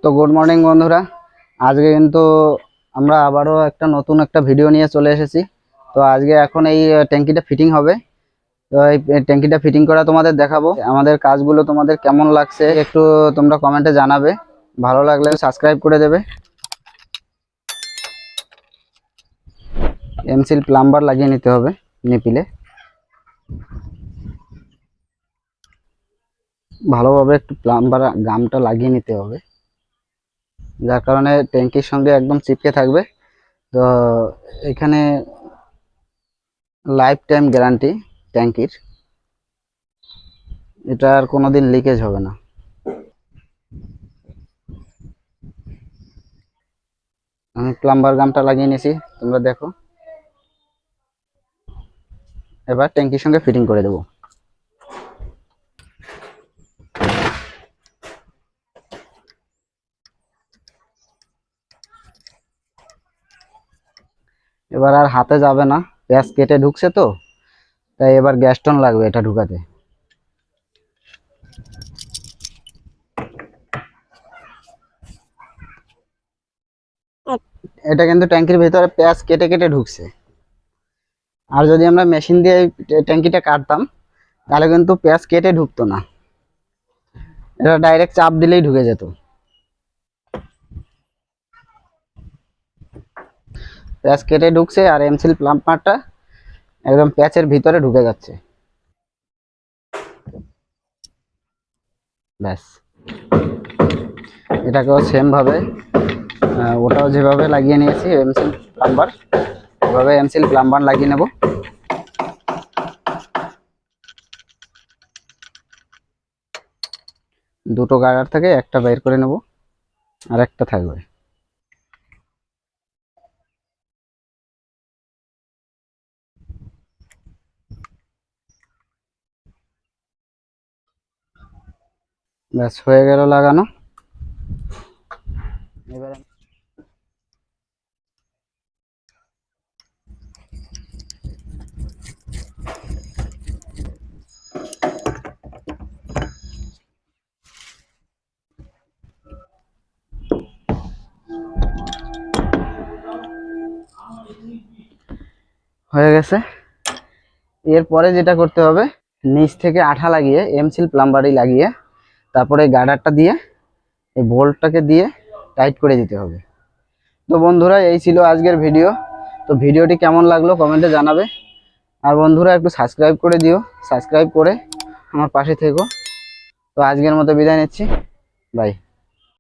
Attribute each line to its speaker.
Speaker 1: তো good morning বন্ধুরা। আজকে কিন্তু আমরা আবারও নতুন একটা ভিডিও নিয়ে চলে এসেছি। তো আজকে এখন এই ট্যাঙ্কিটা ফিটিং হবে। তো এই ট্যাঙ্কিটা ফিটিং করা তোমাদের দেখাবো। আমাদের কাজগুলো তোমাদের কেমন লাগছে একটু তোমরা কমেন্টে জানাবে। ভালো লাগলে সাবস্ক্রাইব করে দেবে। এমসিল প্লাম্বার লাগিয়ে নিতে হবে নিপিলে। ভালোভাবে একটু প্লাম্বার গামটা লাগিয়ে নিতে হবে, যার কারণে ট্যাঙ্কির সঙ্গে একদম চিপকে থাকবে। তো এখানে লাইফ টাইম গ্যারান্টি ট্যাঙ্কির, এটা আর কোনোদিন লিকেজ হবে না। আমি প্লাম্বার গামটা লাগিয়ে নিয়েছি, তোমরা দেখো। এবার ট্যাঙ্কির সঙ্গে ফিটিং করে দেবো। এবার আর হাতে যাবে না, গ্যাস কেটে ঢুকছে তো, তাই এবার গ্যাস টন লাগবে এটা ঢুকাতে। এটা কিন্তু ট্যাঙ্কির ভিতরে প্যাঁচ কেটে কেটে ঢুকছে। আর যদি আমরা মেশিন দিয়ে ট্যাঙ্কিটা কাটতাম তাহলে কিন্তু প্যাঁচ কেটে ঢুকতো না, এটা ডাইরেক্ট চাপ দিলেই ঢুকে যেত। প্যাঁচ কেটে ঢুকছে আর এমসিল প্লাম্বারটা একদম প্যাচের ভিতরে ঢুকে যাচ্ছে। ব্যাস, এটাকেও সেম ভাবে ওটাও যেভাবে লাগিয়ে নিয়েছি এমসিল প্লাম্বার, এভাবে এমসিল প্লাম্বার লাগিয়ে নেব। দুটো গার্ডার থেকে একটা বের করে নেব, আর একটা থাকবে। ব্যাস হয়ে গেল লাগানো। এবারে হয়ে গেছে। এরপরে যেটা করতে হবে, নিচ থেকে আঠা লাগিয়ে এমসিল প্লাম্বারই লাগিয়ে তারপরে গার্ডারটা দিয়ে এই বোল্টটাকে দিয়ে টাইট করে দিতে হবে। তো বন্ধুরা, এই ছিল আজকের ভিডিও। তো ভিডিওটি কেমন লাগলো কমেন্টে জানাবে। আর বন্ধুরা একটু সাবস্ক্রাইব করে দিও, সাবস্ক্রাইব করে আমার পাশে থেকো। তো আজকের মতো বিদায় নিচ্ছি, বাই।